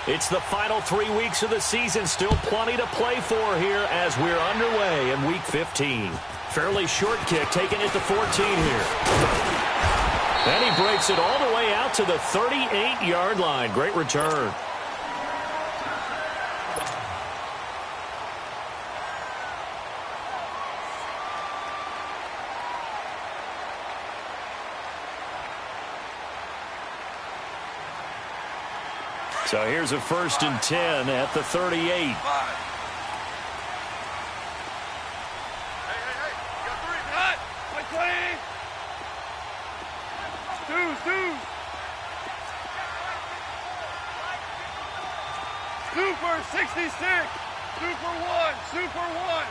It's the final 3 weeks of the season. Still plenty to play for here as we're underway in Week 15. Fairly short kick, taking it to 14 here. And he breaks it all the way out to the 38-yard line. Great return. So here's a 1st and 10 at the 38. Hey, you got 3. Cut. Play clean. Super 66. Super 1. Super 1.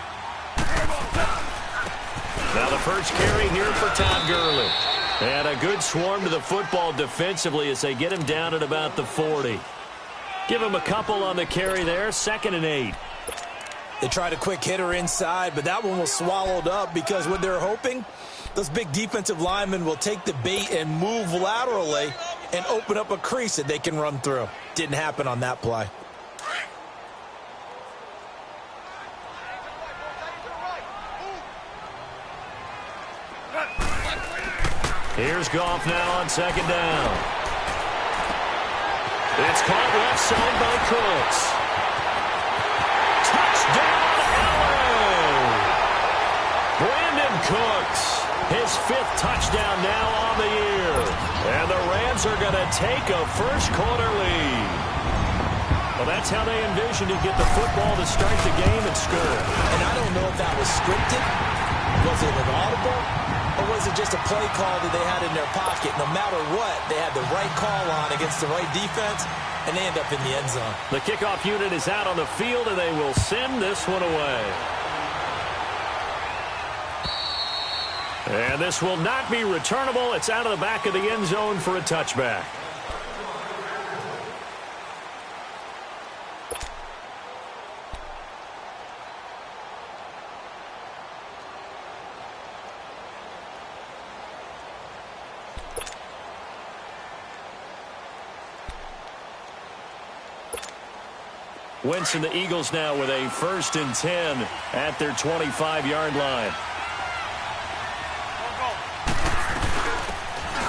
Now the first carry here for Todd Gurley. And a good swarm to the football defensively as they get him down at about the 40. Give him a couple on the carry there. 2nd and 8. They tried a quick hitter inside, but that one was swallowed up because what they're hoping, those big defensive linemen will take the bait and move laterally and open up a crease that they can run through. Didn't happen on that play. Here's Goff now on 2nd down. It's caught left side by Cooks. Touchdown, LA! Brandon Cooks, his 5th touchdown now on the year. And the Rams are going to take a first-quarter lead. Well, that's how they envisioned to get the football to start the game and score. And I don't know if that was scripted. Was it an audible? Or was it just a play call that they had in their pocket? No matter what, they had the right call on against the right defense, and they end up in the end zone. The kickoff unit is out on the field, and they will send this one away. And this will not be returnable. It's out of the back of the end zone for a touchback. Wentz and the Eagles now with a 1st and 10 at their 25-yard line.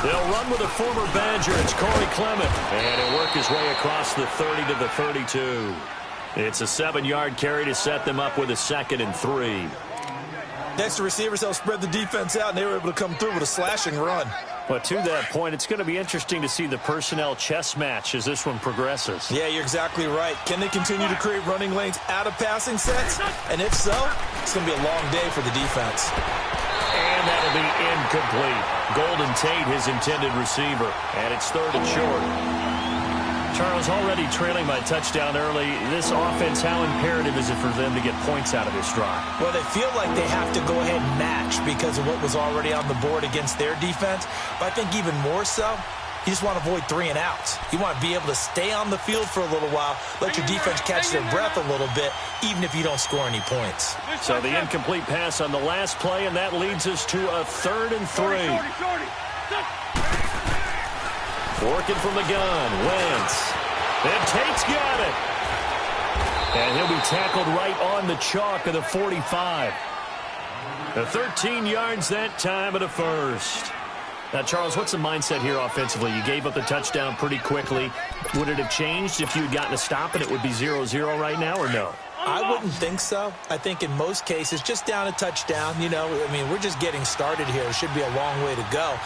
They'll run with a former Badger. It's Corey Clement. And he'll work his way across the 30 to the 32. It's a 7-yard carry to set them up with a 2nd and 3. Next to receivers, they'll spread the defense out, and they were able to come through with a slashing run. But to that point, it's going to be interesting to see the personnel chess match as this one progresses. Yeah, you're exactly right. Can they continue to create running lanes out of passing sets? And if so, it's going to be a long day for the defense. And that'll be incomplete. Golden Tate, his intended receiver. And it's 3rd and short. Charles, already trailing by touchdown early. This offense, how imperative is it for them to get points out of this drive? Well, they feel like they have to go ahead and match because of what was already on the board against their defense. But I think even more so, you just want to avoid 3 and outs. You want to be able to stay on the field for a little while, let your defense catch their breath a little bit, even if you don't score any points. So the incomplete pass on the last play, and that leads us to a 3rd and 3. Working from the gun, Wentz. And Tate's got it. And he'll be tackled right on the chalk of the 45. The 13 yards that time at a 1st. Now, Charles, what's the mindset here offensively? You gave up the touchdown pretty quickly. Would it have changed if you had gotten a stop and it would be 0-0 right now, or no? I wouldn't think so. I think in most cases, just down a touchdown, you know, I mean, we're just getting started here. It should be a long way to go.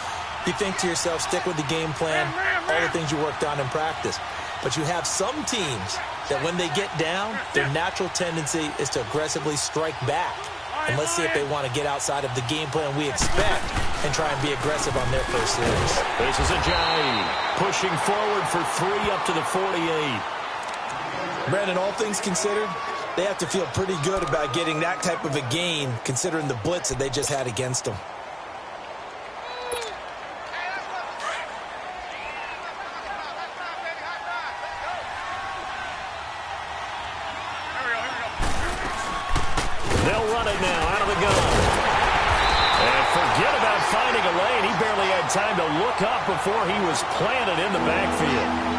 You think to yourself, stick with the game plan, all the things you worked on in practice. But you have some teams that when they get down, their natural tendency is to aggressively strike back. And let's see if they want to get outside of the game plan we expect and try and be aggressive on their first series. This is Ajayi pushing forward for 3 up to the 48. Brandon, all things considered, they have to feel pretty good about getting that type of a gain considering the blitz that they just had against them. time to look up before he was planted in the backfield.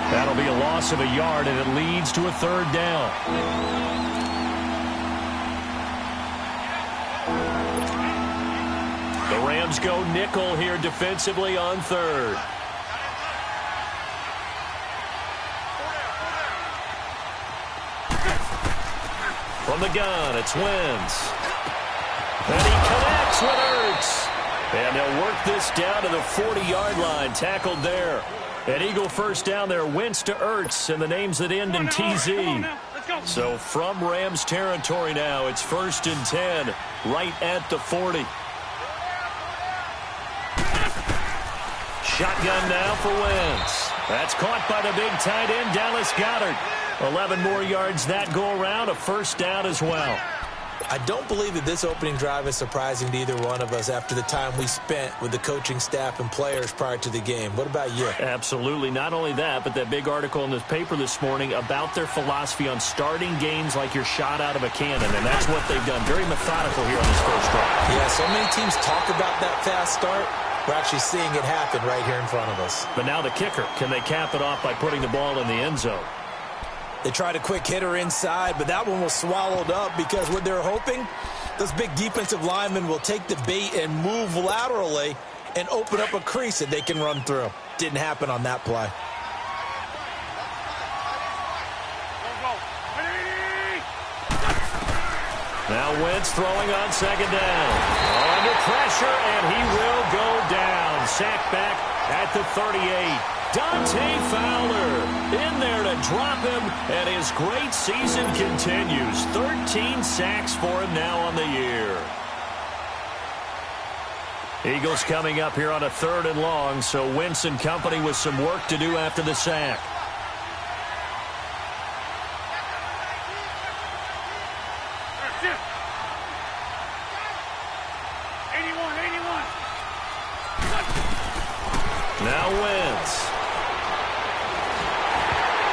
That'll be a loss of a yard, and it leads to a third down. The Rams go nickel here defensively on third. From the gun, it's Wentz. And he connects with Ertz. And they'll work this down to the 40-yard line, tackled there. An Eagle first down there, Wentz to Ertz, and the names that end in TZ. So from Rams territory now, it's 1st and 10, right at the 40. Shotgun now for Wentz. That's caught by the big tight end, Dallas Goedert. 11 more yards that go around, a first down as well. I don't believe that this opening drive is surprising to either one of us after the time we spent with the coaching staff and players prior to the game. What about you? Absolutely. Not only that, but that big article in the paper this morning about their philosophy on starting games like you're shot out of a cannon, and that's what they've done. Very methodical here on this first drive. Yeah, so many teams talk about that fast start. We're actually seeing it happen right here in front of us. But now the kicker. Can they cap it off by putting the ball in the end zone? They tried a quick hitter inside, but that one was swallowed up because what they're hoping, those big defensive linemen will take the bait and move laterally and open up a crease that they can run through. Didn't happen on that play. Now Wentz throwing on second down. Under pressure, and he will go down. Sacked back at the 38. Dante Fowler in there to drop him, and his great season continues. 13 sacks for him now on the year. Eagles coming up here on a 3rd and long, so Wentz and company with some work to do after the sack. Now Wentz.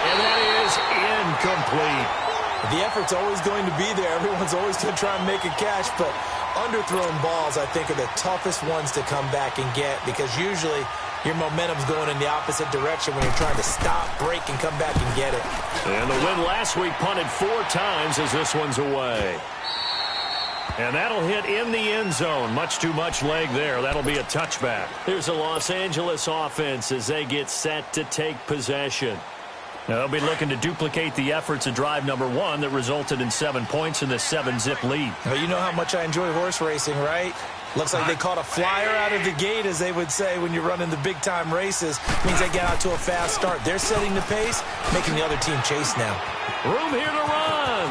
And that is incomplete. The effort's always going to be there. Everyone's always going to try and make a catch, but underthrown balls, I think, are the toughest ones to come back and get because usually your momentum's going in the opposite direction when you're trying to stop, break, and come back and get it. And the win last week punted 4 times as this one's away. And that'll hit in the end zone. Much too much leg there. That'll be a touchback. Here's the Los Angeles offense as they get set to take possession. Now, they'll be looking to duplicate the efforts of drive number 1 that resulted in 7 points in the 7-zip lead. Well, you know how much I enjoy horse racing, right? Looks like they caught a flyer out of the gate, as they would say when you're running the big-time races. Means they get out to a fast start. They're setting the pace, making the other team chase now. Room here to run.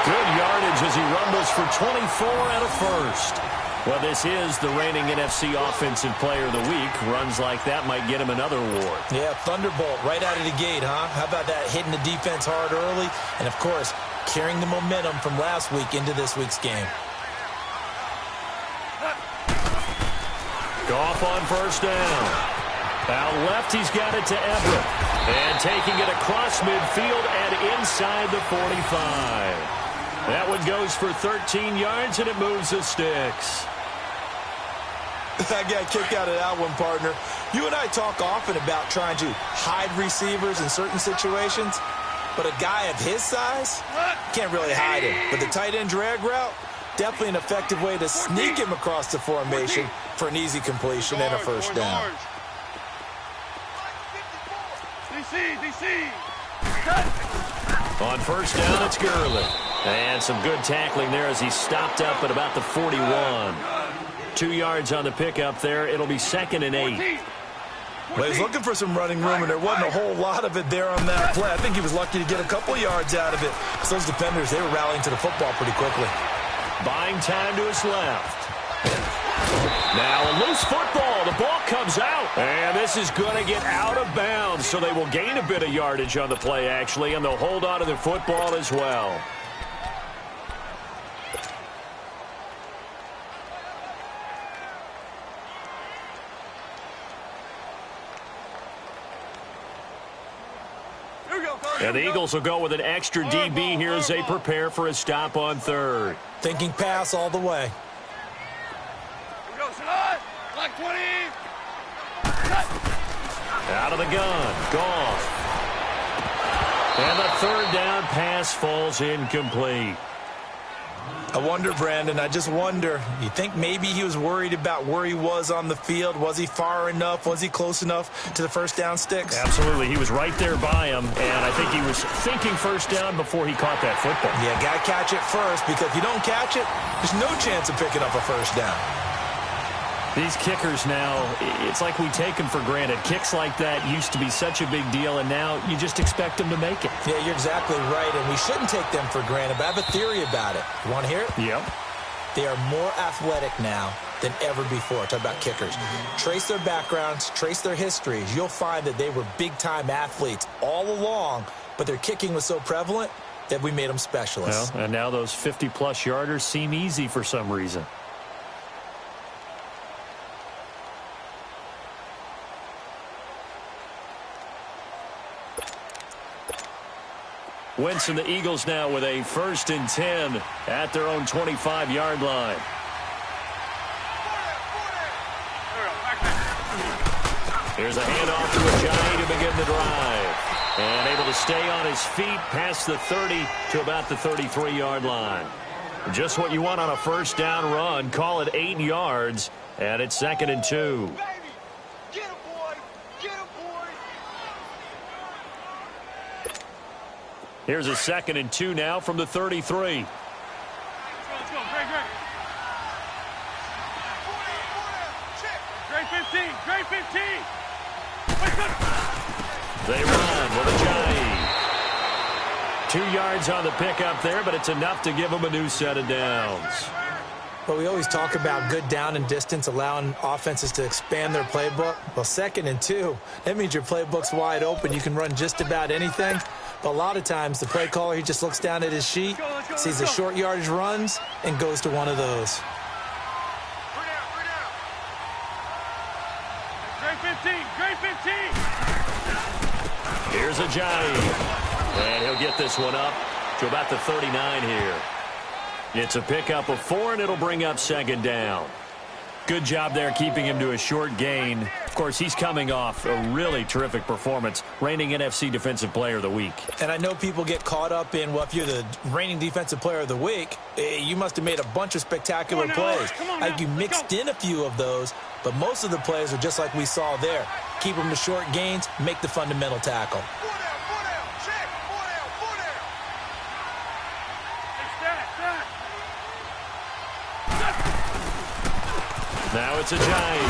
Good yardage as he rumbles for 24 and a first. Well, this is the reigning NFC Offensive Player of the Week. Runs like that might get him another award. Yeah, thunderbolt right out of the gate, huh? How about that, hitting the defense hard early? And, of course, carrying the momentum from last week into this week's game. Goff on first down. Out left, he's got it to Everett. And taking it across midfield and inside the 45. That one goes for 13 yards, and it moves the sticks. I got a kick out of that one, partner. You and I talk often about trying to hide receivers in certain situations, but a guy of his size can't really hide him. But the tight end drag route, definitely an effective way to sneak him across the formation for an easy completion and a first down. DC. On first down, it's Gurley. And some good tackling there as he stopped up at about the 41. 2 yards on the pickup there. It'll be 2nd and 8. Well, he was looking for some running room, and there wasn't a whole lot of it there on that play. I think he was lucky to get a couple yards out of it. So those defenders, they were rallying to the football pretty quickly. Buying time to his left. Now a loose football. The ball comes out. And this is going to get out of bounds. So they will gain a bit of yardage on the play, actually, and they'll hold on to the football as well. And the Eagles will go with an extra DB here as they prepare for a stop on third. Thinking pass all the way. Like 20. Out of the gun. Gone. And the third down pass falls incomplete. I wonder, Brandon, I just wonder, you think maybe he was worried about where he was on the field? Was he far enough? Was he close enough to the first down sticks? Absolutely. He was right there by him, and I think he was thinking first down before he caught that football. Yeah, got to catch it first, because if you don't catch it, there's no chance of picking up a first down. These kickers now, it's like we take them for granted. Kicks like that used to be such a big deal, and now you just expect them to make it. Yeah, you're exactly right, and we shouldn't take them for granted, but I have a theory about it. You want to hear it? Yep. They are more athletic now than ever before. Talk about kickers. Trace their backgrounds, trace their histories. You'll find that they were big-time athletes all along, but their kicking was so prevalent that we made them specialists. Well, and now those 50-plus yarders seem easy for some reason. Wentz and the Eagles now with a 1st and 10 at their own 25-yard line. Here's a handoff to Ajayi to begin the drive. And able to stay on his feet past the 30 to about the 33-yard line. Just what you want on a first down run. Call it 8 yards, and it's 2nd and 2. Here's a 2nd and 2 now from the 33. Let's go, Greg. Greg 15, Greg 15. They run with Ajayi. 2 yards on the pickup there, but it's enough to give them a new set of downs. But we always talk about good down and distance, allowing offenses to expand their playbook. Well, 2nd and 2, that means your playbook's wide open. You can run just about anything. But a lot of times, the play caller, he just looks down at his sheet, sees the short yardage runs, and goes to one of those. Greg 15, Greg 15. Here's Ajayi. And he'll get this one up to about the 39 here. It's a pickup of 4, and it'll bring up 2nd down. Good job there keeping him to a short gain. Of course, he's coming off a really terrific performance, reigning NFC Defensive Player of the Week. And I know people get caught up in, well, if you're the reigning Defensive Player of the Week, you must have made a bunch of spectacular plays. Like you mixed in a few of those, but most of the plays are just like we saw there. Keep them to short gains, make the fundamental tackle. Now it's Ajayi,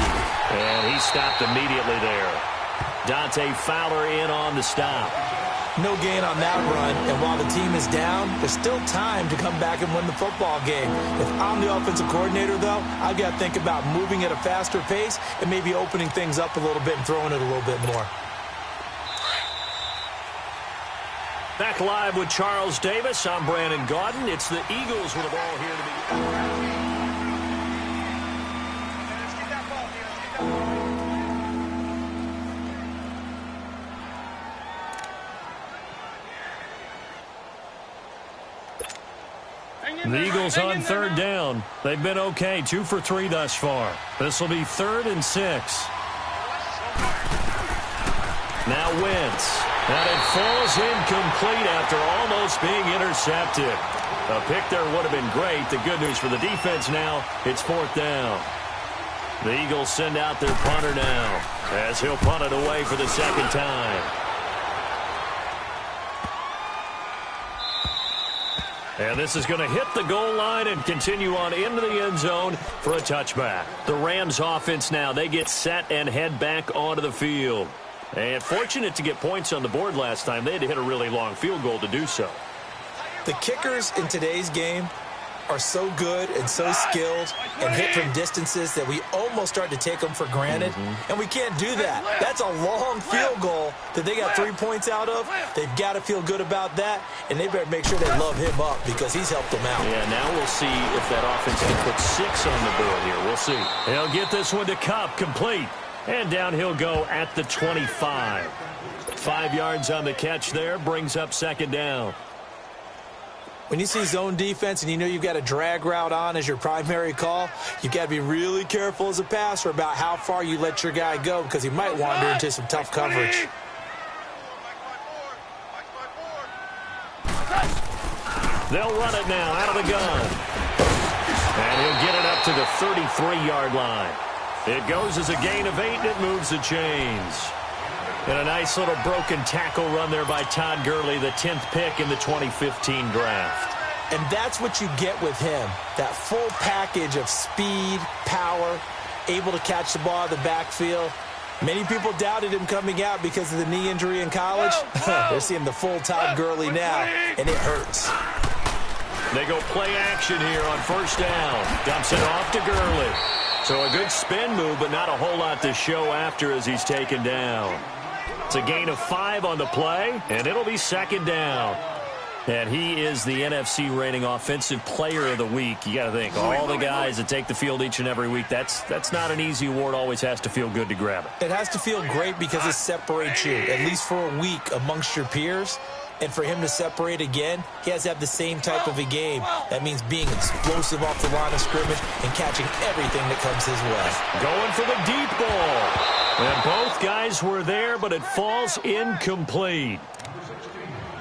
and he stopped immediately there. Dante Fowler in on the stop. No gain on that run, and while the team is down, there's still time to come back and win the football game. If I'm the offensive coordinator, though, I've got to think about moving at a faster pace and maybe opening things up a little bit and throwing it a little bit more. Back live with Charles Davis. I'm Brandon Gaudin. It's the Eagles with the ball here to begin. The Eagles on 3rd down. They've been okay, 2 for 3 thus far. This will be 3rd and 6. Now Wentz. And it falls incomplete after almost being intercepted. A pick there would have been great. The good news for the defense now, it's 4th down. The Eagles send out their punter now as he'll punt it away for the 2nd time. And this is going to hit the goal line and continue on into the end zone for a touchback. The Rams offense now, they get set and head back onto the field. And fortunate to get points on the board last time. They had to hit a really long field goal to do so. The kickers in today's game are so good and so skilled and hit from distances that we almost start to take them for granted. And we can't do that. That's a long field goal that they got 3 points out of. They've got to feel good about that, and they better make sure they love him up because he's helped them out. Yeah, now we'll see if that offense can put 6 on the board here. We'll see. He'll get this one to Kupp, complete. And down he'll go at the 25. 5 yards on the catch there, brings up 2nd down. When you see zone defense and you know you've got a drag route on as your primary call, you've got to be really careful as a passer about how far you let your guy go because he might wander into some tough coverage. They'll run it now out of the gun. And he'll get it up to the 33-yard line. It goes as a gain of 8, and it moves the chains. And a nice little broken tackle run there by Todd Gurley, the 10th pick in the 2015 draft. And that's what you get with him, that full package of speed, power, able to catch the ball out of the backfield. Many people doubted him coming out because of the knee injury in college. They're seeing the full Todd Gurley now, and it hurts. They go play action here on first down. Dumps it off to Gurley. So a good spin move, but not a whole lot to show after as he's taken down. It's a gain of 5 on the play, and it'll be second down. And he is the NFC reigning offensive player of the week. You got to think, all the guys that take the field each and every week, that's not an easy award. Always has to feel good to grab it. It has to feel great because it separates you, at least for a week, amongst your peers. And for him to separate again, he has to have the same type of a game. That means being explosive off the line of scrimmage and catching everything that comes his way. Going for the deep ball. And both guys were there, but it falls incomplete.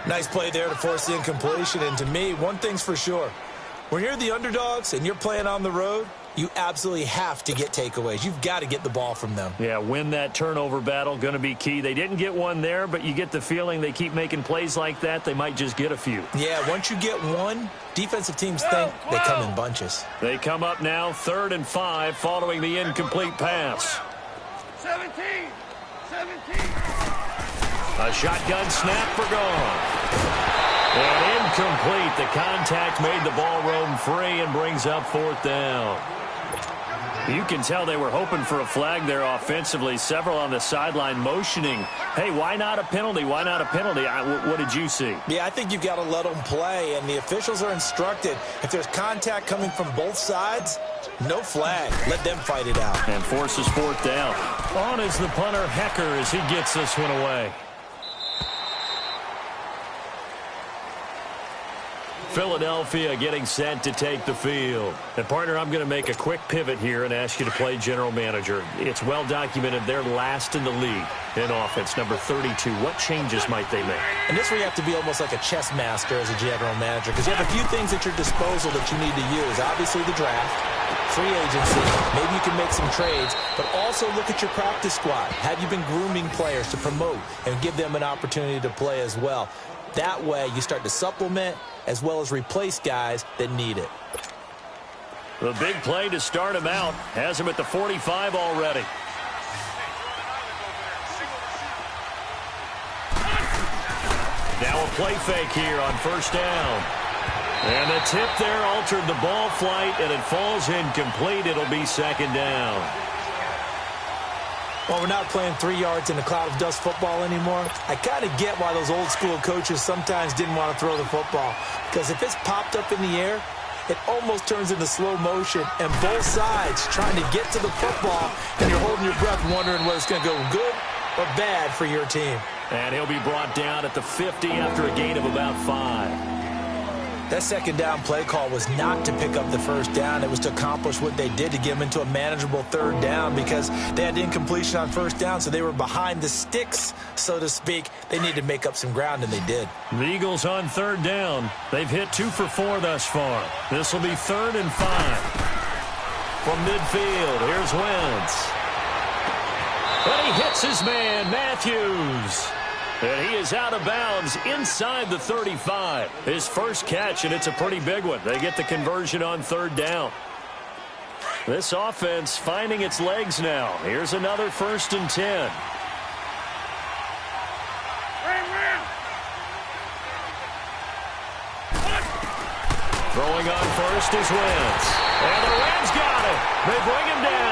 Nice play there to force the incompletion. And to me, one thing's for sure. When you're the underdogs and you're playing on the road, you absolutely have to get takeaways. You've got to get the ball from them. Yeah, win that turnover battle, going to be key. They didn't get one there, but you get the feeling they keep making plays like that, they might just get a few. Yeah, once you get one, defensive teams think they come in bunches. They come up now 3rd and 5 following the incomplete pass. 17. A shotgun snap for gone. And incomplete. The contact made the ball roam free and brings up 4th down. You can tell they were hoping for a flag there offensively. Several on the sideline motioning. Hey, why not a penalty? Why not a penalty? What did you see? Yeah, I think you've got to let them play, and the officials are instructed. If there's contact coming from both sides, no flag. Let them fight it out. And forces 4th down. On is the punter, Hecker, as he gets this one away. Philadelphia getting set to take the field. And, partner, I'm going to make a quick pivot here and ask you to play general manager. It's well documented they're last in the league in offense, number 32. What changes might they make? And this is where you have to be almost like a chess master as a general manager because you have a few things at your disposal that you need to use. Obviously, the draft, free agency, maybe you can make some trades, but also look at your practice squad. Have you been grooming players to promote and give them an opportunity to play as well? That way, you start to supplement as well as replace guys that need it. The big play to start him out has him at the 45 already. Now a play fake here on first down. And the tip there altered the ball flight, and it falls incomplete. It'll be second down. Well, we're not playing 3 yards in a cloud of dust football anymore. I kind of get why those old school coaches sometimes didn't want to throw the football. Because if it's popped up in the air, it almost turns into slow motion. And both sides trying to get to the football, and you're holding your breath wondering whether it's going to go good or bad for your team. And he'll be brought down at the 50 after a gain of about 5. That second down play call was not to pick up the first down. It was to accomplish what they did to get them into a manageable 3rd down because they had incompletion on first down, so they were behind the sticks, so to speak. They needed to make up some ground, and they did. The Eagles on 3rd down. They've hit 2 for 4 thus far. This will be 3rd and 5. From midfield, here's Wentz. But he hits his man, Matthews. And he is out of bounds inside the 35. His first catch, and it's a pretty big one. They get the conversion on 3rd down. This offense finding its legs now. Here's another 1st and 10. Throwing on first is Wentz. And the Rams got it. They bring him down.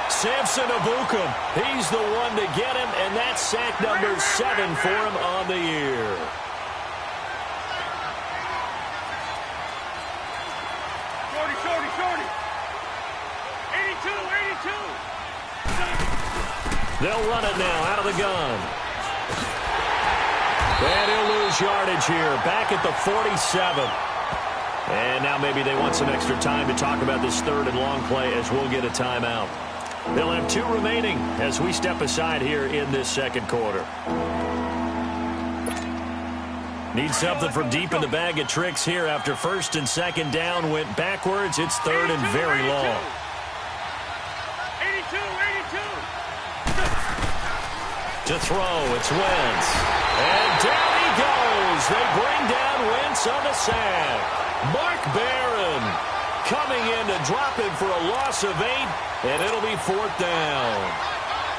Samson Ebukam. He's the one to get him, and that's sack number 7 for him on the year. Shorty. 82. They'll run it now out of the gun. And he'll lose yardage here. Back at the 47. And now maybe they want some extra time to talk about this third and long play as we'll get a timeout. They'll have 2 remaining as we step aside here in this second quarter. Need something from deep in the bag of tricks here after first and second down went backwards. It's third and very long. 82. To throw, it's Wentz. And down he goes. They bring down Wentz on the sack. Mark Barron coming in to drop him for a loss of 8, and it'll be 4th down.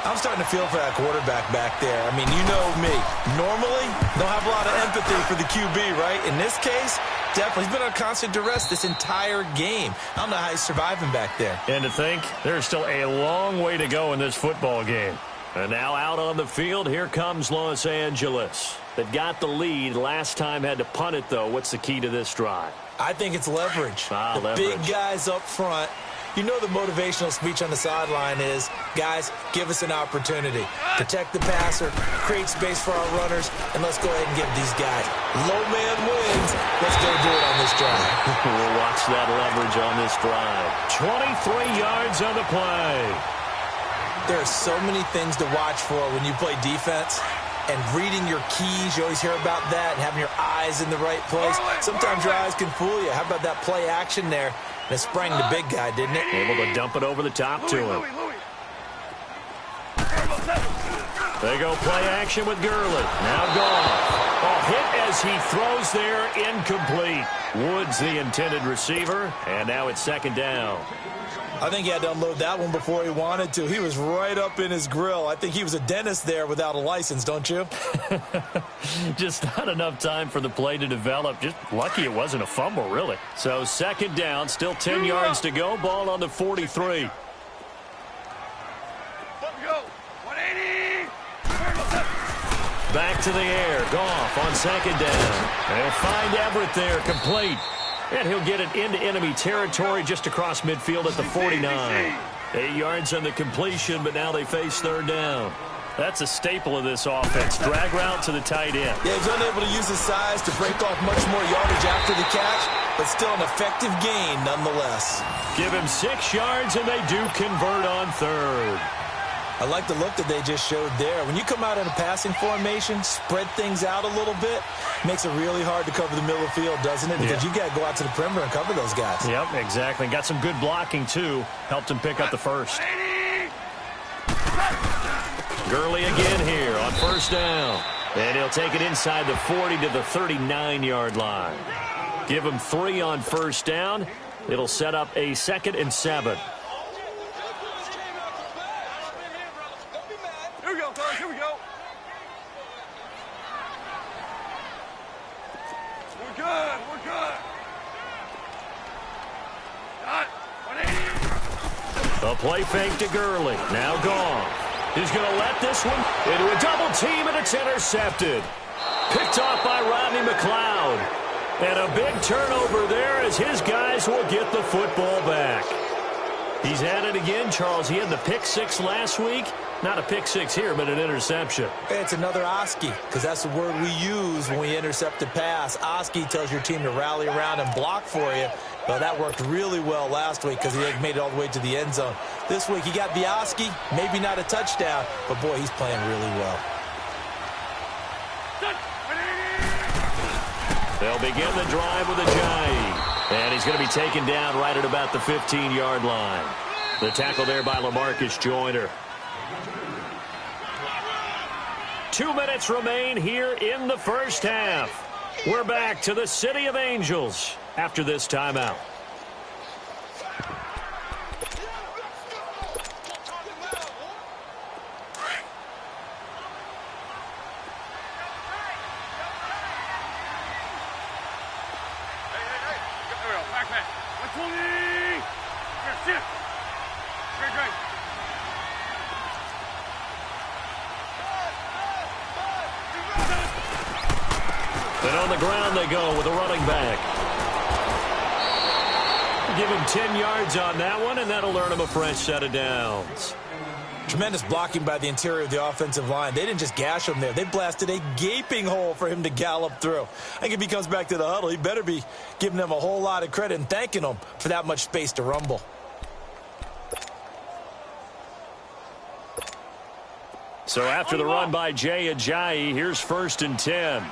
I'm starting to feel for that quarterback back there. I mean, you know me. Normally, don't have a lot of empathy for the QB, right? In this case, definitely. He's been on constant duress this entire game. I don't know how he's surviving back there. And to think, there's still a long way to go in this football game. And now out on the field, here comes Los Angeles. That got the lead last time, had to punt it, though. What's the key to this drive? I think it's leverage. The big guys up front. You know the motivational speech on the sideline is, guys, give us an opportunity. Protect the passer, create space for our runners, and let's go ahead and give these guys. Low man wins. Let's go do it on this drive. We'll watch that leverage on this drive. 23 yards on the play. There are so many things to watch for when you play defense. And reading your keys, you always hear about that, and having your eyes in the right place. Sometimes your eyes can fool you. How about that play action there? And it sprang the big guy, didn't it? Able to dump it over the top to him. They go play action with Gurley. Now gone. A hit as he throws there, incomplete. Woods the intended receiver, and now it's 2nd down. I think he had to unload that one before he wanted to. He was right up in his grill. I think he was a dentist there without a license, don't you? Just not enough time for the play to develop. Just lucky it wasn't a fumble, really. So 2nd down, still 10 yards to go. Ball on the 43. Back to the air. Goff on 2nd down. They'll find Everett there, complete. And he'll get it into enemy territory just across midfield at the 49. 8 yards on the completion, but now they face 3rd down. That's a staple of this offense. Drag route to the tight end. Yeah, he's unable to use his size to break off much more yardage after the catch, but still an effective gain nonetheless. Give him 6 yards, and they do convert on 3rd. I like the look that they just showed there. When you come out in a passing formation, spread things out a little bit, makes it really hard to cover the middle of the field, doesn't it? Because you got to go out to the perimeter and cover those guys. Yep, exactly. Got some good blocking, too. Helped him pick up the first. Gurley again here on 1st down. And he'll take it inside the 40 to the 39-yard line. Give him 3 on 1st down. It'll set up a 2nd and 7. Here we go. We're good. A play fake to Gurley. Now gone. He's going to let this one into a double team, and it's intercepted. Picked off by Rodney McLeod. And a big turnover there as his guys will get the football back. He's at it again, Charles. He had the pick 6 last week. Not a pick 6 here, but an interception. It's another Oski, because that's the word we use when we intercept a pass. Oski tells your team to rally around and block for you. Well, that worked really well last week because he made it all the way to the end zone. This week, he got the Oski, maybe not a touchdown, but, boy, he's playing really well. They'll begin the drive with a jive. And he's going to be taken down right at about the 15-yard line. The tackle there by LaMarcus Joyner. 2 minutes remain here in the first half. We're back to the City of Angels after this timeout. And on the ground they go with a running back. Give him 10 yards on that one, and that'll earn him a fresh set of downs. Tremendous blocking by the interior of the offensive line. They didn't just gash him there. They blasted a gaping hole for him to gallop through. I think if he comes back to the huddle, he better be giving them a whole lot of credit and thanking them for that much space to rumble. So after the run by Jay Ajayi, here's 1st and 10.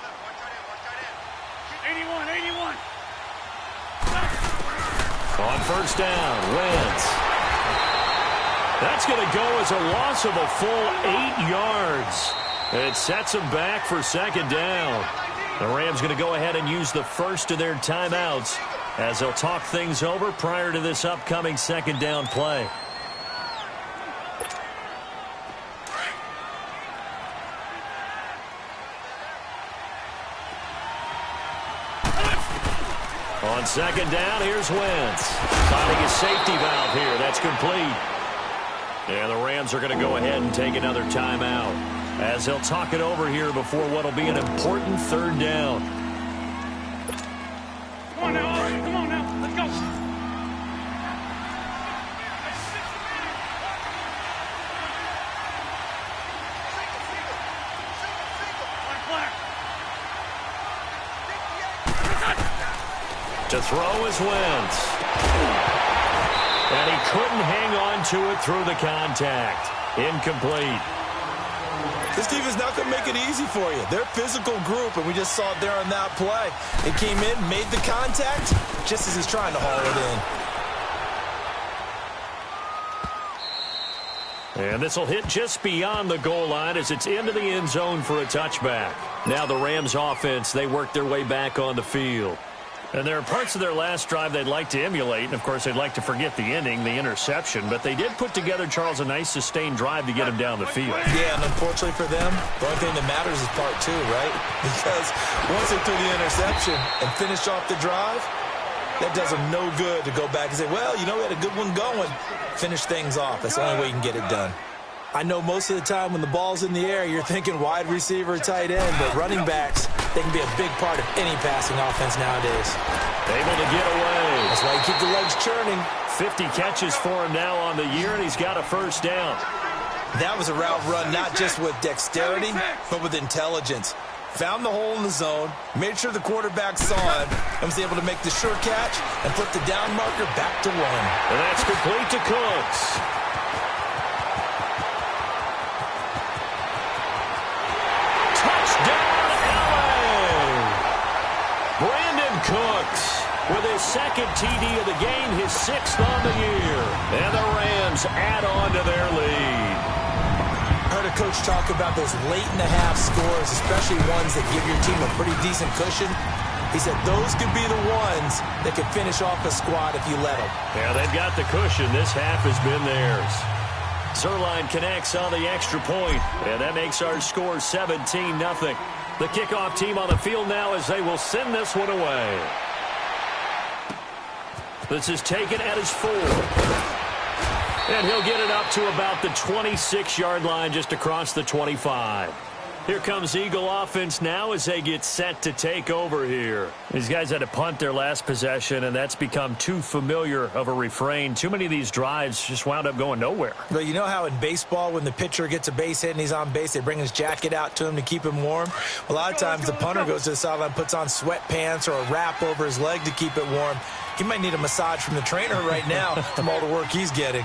81. On 1st down, Wentz. That's going to go as a loss of a full 8 yards. It sets them back for 2nd down. The Rams going to go ahead and use the first of their timeouts as they'll talk things over prior to this upcoming 2nd down play. On 2nd down, here's Wentz. Finding a safety valve here. That's complete. And the Rams are going to go ahead and take another timeout as they'll talk it over here before what will be an important 3rd down. Come on now. Let's go. To throw is Wentz. And he couldn't hang on to it through the contact. Incomplete. This defense not going to make it easy for you. They're a physical group, and we just saw it there on that play. It came in, made the contact, just as he's trying to haul it in. And this will hit just beyond the goal line as it's into the end zone for a touchback. Now the Rams offense, they work their way back on the field. And there are parts of their last drive they'd like to emulate. And, of course, they'd like to forget the ending, the interception. But they did put together, Charles, a nice sustained drive to get him down the field. Yeah, and unfortunately for them, the only thing that matters is part 2, right? Because once they threw the interception and finished off the drive, that does them no good to go back and say, well, you know, we had a good one going. Finish things off. That's the only way you can get it done. I know most of the time when the ball's in the air, you're thinking wide receiver, tight end, but running backs, they can be a big part of any passing offense nowadays. Able to get away. That's why you keep the legs churning. 50 catches for him now on the year, and he's got a 1st down. That was a route run not just with dexterity, but with intelligence. Found the hole in the zone, made sure the quarterback saw it, and was able to make the sure catch and put the down marker back to 1. And that's complete to Cooks. Cooks with his 2nd TD of the game, his 6th on the year. And the Rams add on to their lead. I heard a coach talk about those late-in-the-half scores, especially ones that give your team a pretty decent cushion. He said those could be the ones that could finish off a squad if you let them. Yeah, they've got the cushion. This half has been theirs. Zerline connects on the extra point, and that makes our score 17-0. The kickoff team on the field now as they will send this one away. This is taken at his 4. And he'll get it up to about the 26-yard line just across the 25. Here comes Eagle offense now as they get set to take over here. These guys had to punt their last possession, and that's become too familiar of a refrain. Too many of these drives just wound up going nowhere. But you know how in baseball when the pitcher gets a base hit and he's on base, they bring his jacket out to him to keep him warm? A lot of times the punter goes to the sideline, puts on sweatpants or a wrap over his leg to keep it warm. He might need a massage from the trainer right now from all the work he's getting.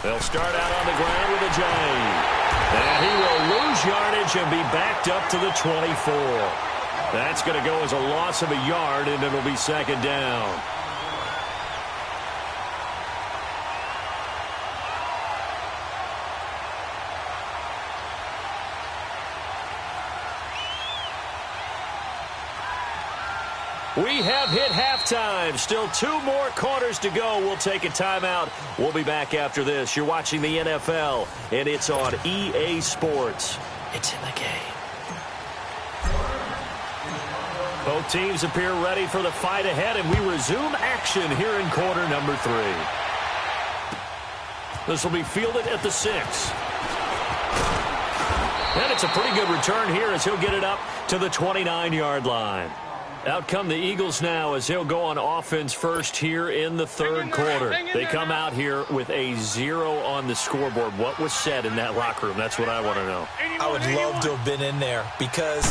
They'll start out on the ground with Ajayi. And he will lose yardage and be backed up to the 24. That's going to go as a loss of a yard, and it'll be 2nd down. We have hit halftime. Still 2 more quarters to go. We'll take a timeout. We'll be back after this. You're watching the NFL, and it's on EA Sports. It's in the game. Both teams appear ready for the fight ahead, and we resume action here in quarter number 3. This will be fielded at the 6. And it's a pretty good return here as he'll get it up to the 29-yard line. Out come the Eagles now as they'll go on offense first here in the third quarter. They come out here with a 0 on the scoreboard. What was said in that locker room? That's what I want to know. I would love to have been in there because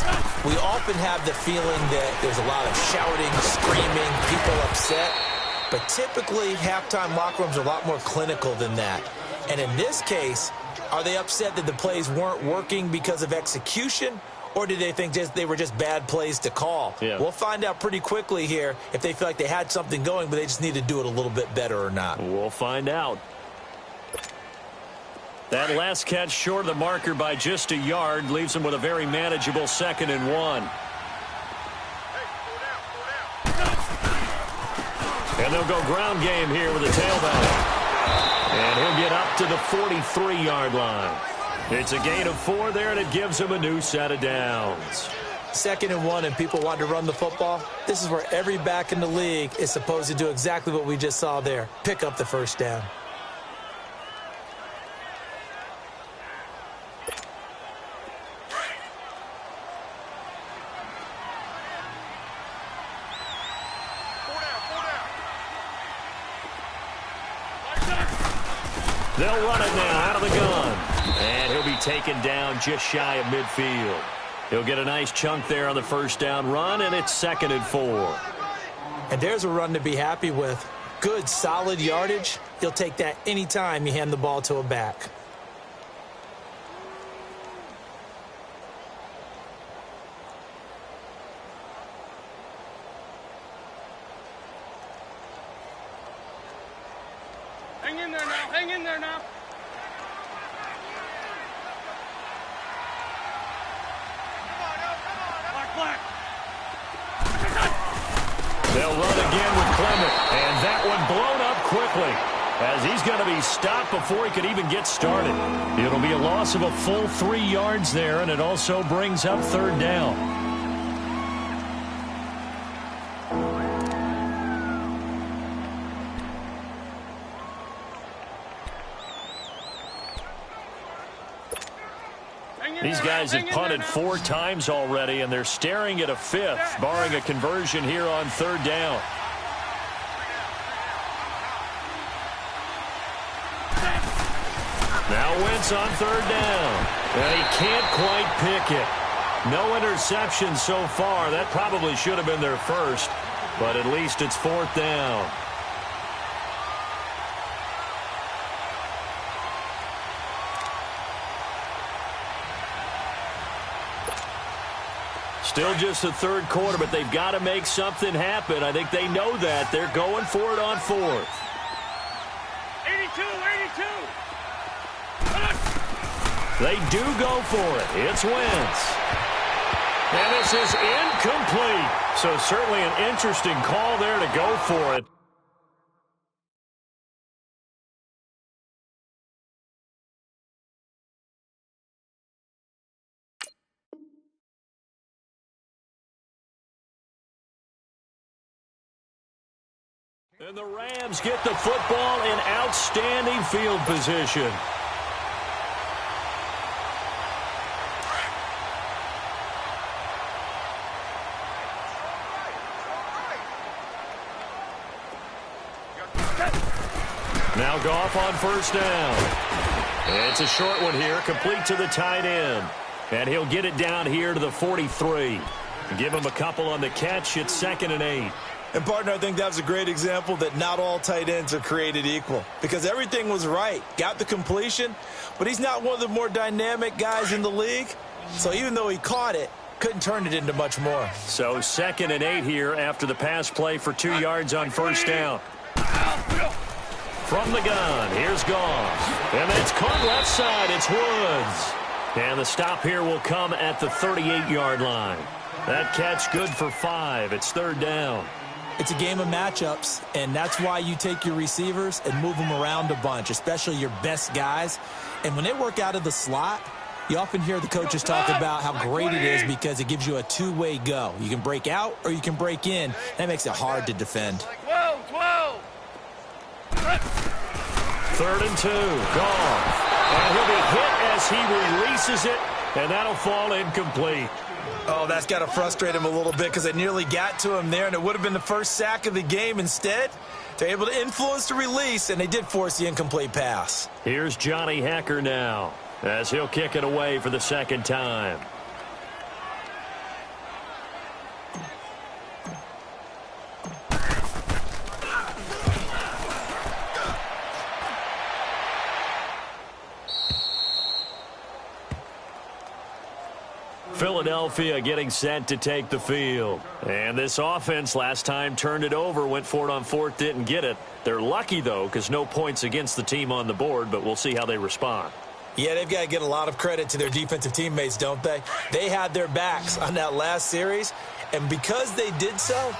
we often have the feeling that there's a lot of shouting, screaming, people upset. But typically, halftime locker rooms are a lot more clinical than that. And in this case, are they upset that the plays weren't working because of execution? Or do they think they were just bad plays to call? Yeah. We'll find out pretty quickly here if they feel like they had something going, but they just need to do it a little bit better or not. We'll find out. That last catch short of the marker by just a yard leaves them with a very manageable 2nd and 1. And they'll go ground game here with a tailback. And he'll get up to the 43-yard line. It's a gain of 4 there, and it gives him a new set of downs. 2nd and 1, and people want to run the football. This is where every back in the league is supposed to do exactly what we just saw there. Pick up the first down. They'll run it now out of the gun. And he'll be taken down just shy of midfield. He'll get a nice chunk there on the first down run, and it's 2nd and 4. And there's a run to be happy with. Good, solid yardage. You'll take that anytime you hand the ball to a back. Hang in there now. Hang in there now. Black. They'll run again with Clement, and that one blown up quickly as he's going to be stopped before he could even get started. It'll be a loss of a full 3 yards there, and it also brings up 3rd down. These guys have punted 4 times already, and they're staring at a 5th, barring a conversion here on 3rd down. Now Wentz on 3rd down, and he can't quite pick it. No interception so far. That probably should have been their first, but at least it's 4th down. Still just the 3rd quarter, but they've got to make something happen. I think they know that. They're going for it on 4th. 82. They do go for it. It's Wentz. And this is incomplete. So certainly an interesting call there to go for it. And the Rams get the football in outstanding field position. Now Goff on 1st down. It's a short one here, complete to the tight end. And he'll get it down here to the 43. Give him a couple on the catch. It's 2nd and 8. And, partner, I think that's a great example that not all tight ends are created equal because everything was right. Got the completion, but he's not one of the more dynamic guys in the league. So even though he caught it, couldn't turn it into much more. So 2nd and 8 here after the pass play for 2 yards on 1st down. From the gun, here's Goff. And it's caught left side. It's Woods. And the stop here will come at the 38-yard line. That catch good for 5. It's 3rd down. It's a game of matchups, and that's why you take your receivers and move them around a bunch, especially your best guys. And when they work out of the slot, you often hear the coaches talk about how great it is because it gives you a two-way go. You can break out or you can break in. That makes it hard to defend. 12. 3rd and 2. Goff. And he'll be hit as he releases it, and that'll fall incomplete. Oh, that's got to frustrate him a little bit because they nearly got to him there, and it would have been the first sack of the game. Instead, they're able to influence the release, and they did force the incomplete pass. Here's Johnny Hacker now as he'll kick it away for the second time. Philadelphia getting set to take the field. And this offense last time turned it over, went for it on fourth, didn't get it. They're lucky, though, because no points against the team on the board, but we'll see how they respond. Yeah, they've got to get a lot of credit to their defensive teammates, don't they? They had their backs on that last series, and because they did so,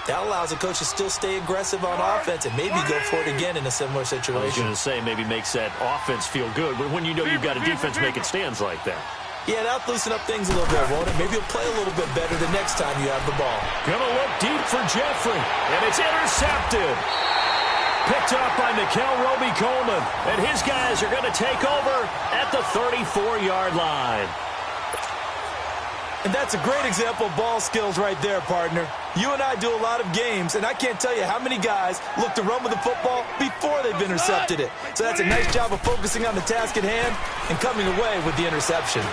that allows the coach to still stay aggressive on offense and maybe go for it again in a similar situation. I was going to say maybe makes that offense feel good, but when you know you've got a defense making stands like that. Yeah, that'll loosen up things a little bit, won't it? Maybe you'll play a little bit better the next time you have the ball. Gonna look deep for Jeffrey, and it's intercepted. Picked up by Mikel Roby-Coleman, and his guys are going to take over at the 34-yard line. And that's a great example of ball skills right there, partner. You and I do a lot of games, and I can't tell you how many guys look to run with the football before they've intercepted it. So that's a nice job of focusing on the task at hand and coming away with the interception.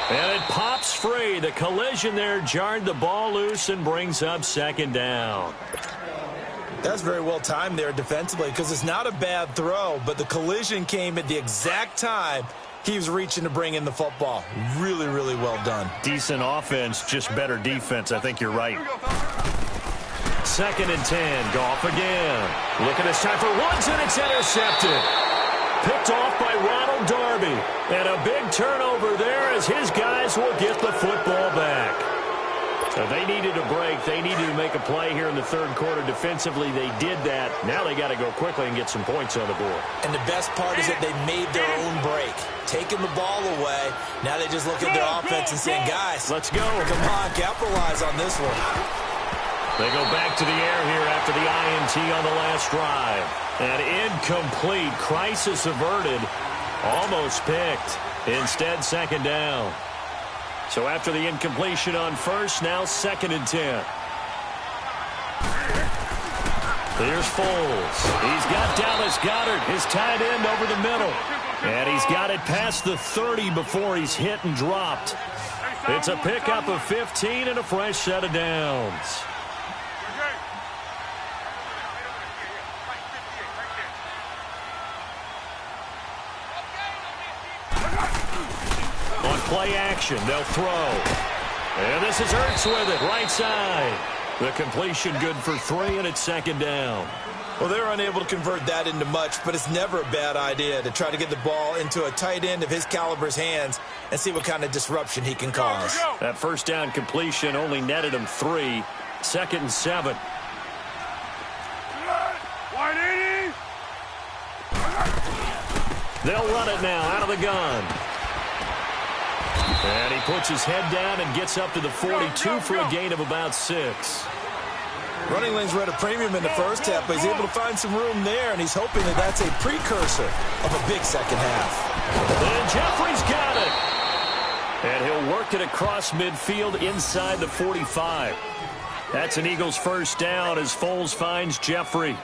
And it pops free. The collision there jarred the ball loose and brings up second down. That's very well timed there defensively because it's not a bad throw, but the collision came at the exact time he was reaching to bring in the football. Really, really well done. Decent offense, just better defense. I think you're right. 2nd and 10. Goff again. Look at this time for Woods, and it's intercepted. Picked off by Ronald Darby. And a big turnover there as his guys will get the football back. So they needed a break. They needed to make a play here in the third quarter. Defensively, they did that. Now they got to go quickly and get some points on the board. And the best part is that they made their own break. Taking the ball away. Now they just look at their offense and saying, guys, let's go. Come on, capitalize on this one. They go back to the air here after the INT on the last drive. And incomplete. Crisis averted. Almost picked. Instead, second down. So after the incompletion on first, now 2nd and 10. Here's Foles. He's got Dallas Goedert, his tight end, over the middle. And he's got it past the 30 before he's hit and dropped. It's a pickup of 15 and a fresh set of downs. On play action, they'll throw. And this is Ertz with it, right side. The completion good for 3, and it's second down. Well, they're unable to convert that into much, but it's never a bad idea to try to get the ball into a tight end of his caliber's hands and see what kind of disruption he can cause. That first down completion only netted him 3. 2nd and 7. They'll run it now out of the gun. And he puts his head down and gets up to the 42 for a gain of about 6. Running lanes were at a premium in the first half, but he's able to find some room there, and he's hoping that that's a precursor of a big second half. And Jeffrey's got it. And he'll work it across midfield inside the 45. That's an Eagles first down as Foles finds Jeffrey.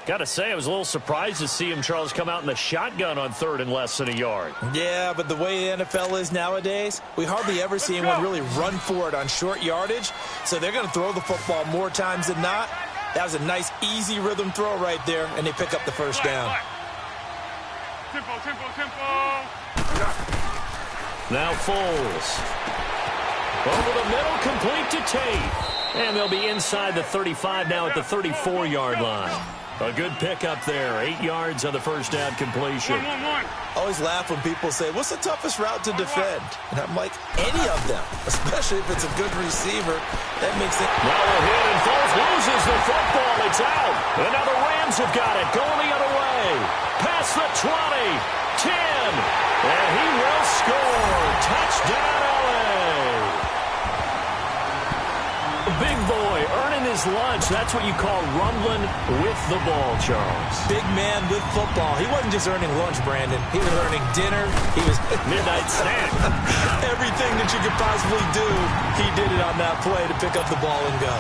Got to say, I was a little surprised to see him, Charles, come out in the shotgun on 3rd and less than a yard. Yeah, but the way the NFL is nowadays, we hardly ever see anyone really run for it on short yardage. So they're going to throw the football more times than not. That was a nice, easy rhythm throw right there, and they pick up the first down. Tempo. Now Foles. Over the middle, complete to Tate. And they'll be inside the 35 now at the 34-yard line. A good pickup there. 8 yards on the first down completion. One. Always laugh when people say, what's the toughest route to defend? And I'm like, any of them, especially if it's a good receiver. That makes it. Now a hit, and Foles loses the football. It's out. And now the Rams have got it. Going the other way. Past the 20. 10. And he will score. Touchdown, LA. Big boy earning his lunch. That's what you call rumbling with the ball, Charles. Big man with football. He wasn't just earning lunch, Brandon. He was earning dinner. He was midnight snack. Everything that you could possibly do, he did it on that play to pick up the ball and go.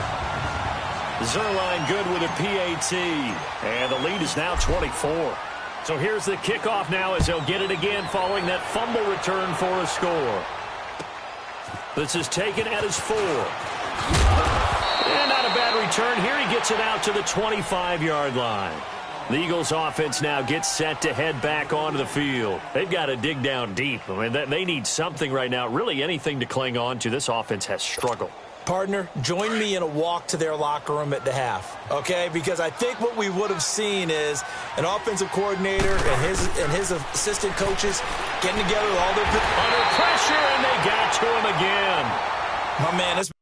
Zerline good with a PAT. And the lead is now 24. So here's the kickoff now as they'll get it again following that fumble return for a score. This is taken at his 4. And not a bad return here. He gets it out to the 25-yard line. The Eagles offense now gets set to head back onto the field. They've got to dig down deep. I mean, they need something right now, really anything to cling on to. This offense has struggled. Partner, join me in a walk to their locker room at the half, okay? Because I think what we would have seen is an offensive coordinator and his assistant coaches getting together with all their under pressure, and they got to him again. My man, this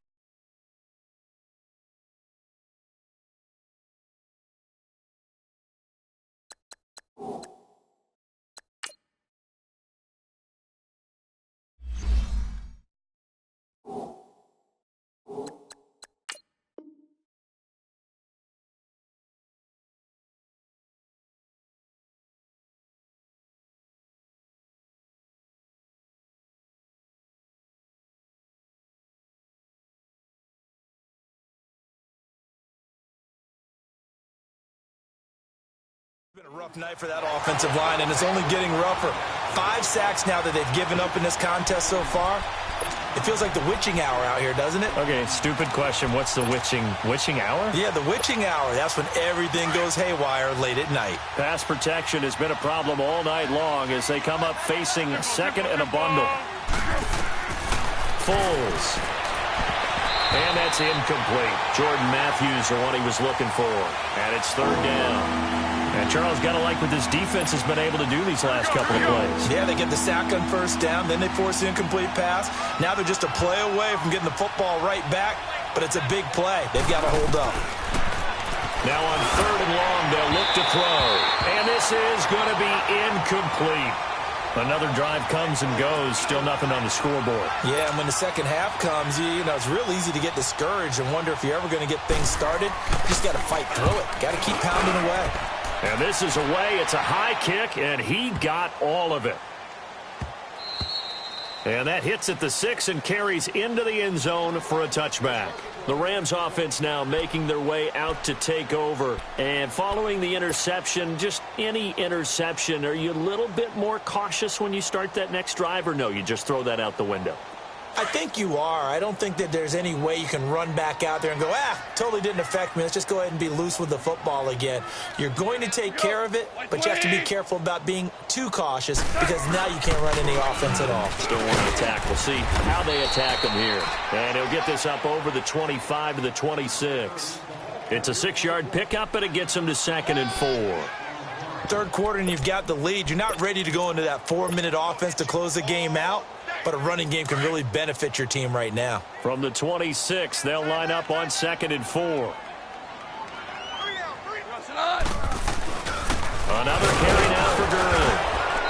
been a rough night for that offensive line, and it's only getting rougher. 5 sacks now that they've given up in this contest so far. It feels like the witching hour out here, doesn't it? Okay, stupid question. What's the witching hour? Yeah, the witching hour. That's when everything goes haywire late at night. Pass protection has been a problem all night long as they come up facing second and a bundle. Foles. And that's incomplete. Jordan Matthews, the one he was looking for. And it's 3rd down. And Charles, got to like what this defense has been able to do these last couple of plays. Yeah, they get the sack on 1st down, then they force the incomplete pass. Now they're just a play away from getting the football right back, but it's a big play. They've got to hold up. Now on 3rd and long, they'll look to throw. And this is going to be incomplete. Another drive comes and goes, still nothing on the scoreboard. Yeah, and when the second half comes, you know, it's real easy to get discouraged and wonder if you're ever going to get things started. You just got to fight through it. Got to keep pounding away. And this is away. It's a high kick, and he got all of it. And that hits at the 6 and carries into the end zone for a touchback. The Rams offense now making their way out to take over. And following the interception, just any interception, are you a little bit more cautious when you start that next drive, or no, you just throw that out the window? I think you are. I don't think that there's any way you can run back out there and go, totally didn't affect me. Let's just go ahead and be loose with the football again. You're going to take care of it, but you have to be careful about being too cautious because now you can't run any offense at all. Still want to attack. We'll see how they attack them here. And he'll get this up over the 25 to the 26. It's a 6-yard pickup, but it gets him to 2nd and 4. 3rd quarter and you've got the lead. You're not ready to go into that 4-minute offense to close the game out. But a running game can really benefit your team right now. From the 26, they'll line up on 2nd and 4. Another carry now for Gurley.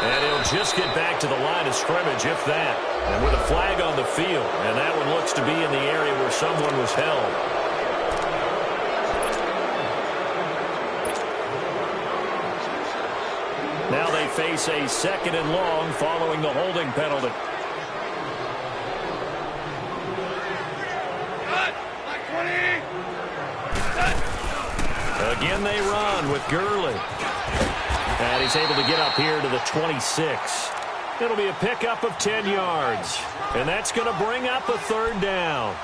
And he'll just get back to the line of scrimmage, if that. And with a flag on the field. And that one looks to be in the area where someone was held. Now they face a 2nd and long following the holding penalty. Again, they run with Gurley. And he's able to get up here to the 26. It'll be a pickup of 10 yards. And that's going to bring up a 3rd down.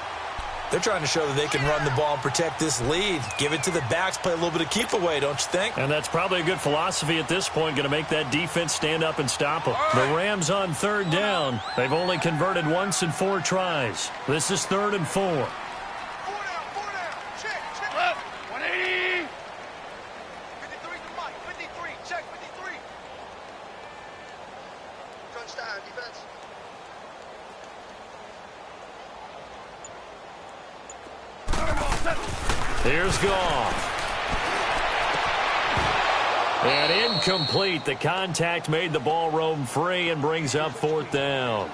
They're trying to show that they can run the ball and protect this lead. Give it to the backs, play a little bit of keep away, don't you think? And that's probably a good philosophy at this point, going to make that defense stand up and stop them. The Rams on 3rd down. They've only converted once in 4 tries. This is 3rd and 4. Here's Goff. And incomplete. The contact made the ball roam free and brings up 4th down.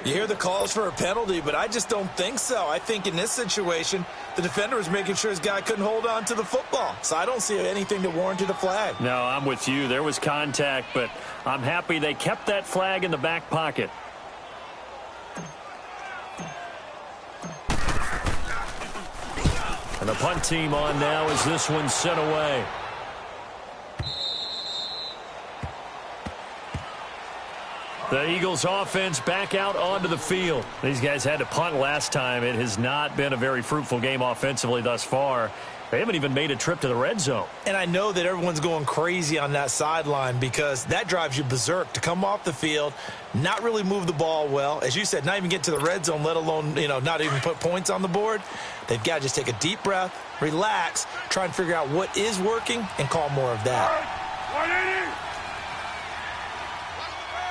You hear the calls for a penalty, but I just don't think so. I think in this situation, the defender was making sure his guy couldn't hold on to the football. So I don't see anything that warranted a flag. No, I'm with you. There was contact, but I'm happy they kept that flag in the back pocket. And the punt team on now as this one's sent away. The Eagles offense back out onto the field. These guys had to punt last time. It has not been a very fruitful game offensively thus far. They haven't even made a trip to the red zone. And I know that everyone's going crazy on that sideline because that drives you berserk to come off the field, not really move the ball well. As you said, not even get to the red zone, let alone, not even put points on the board. They've got to just take a deep breath, relax, try and figure out what is working, and call more of that. 180.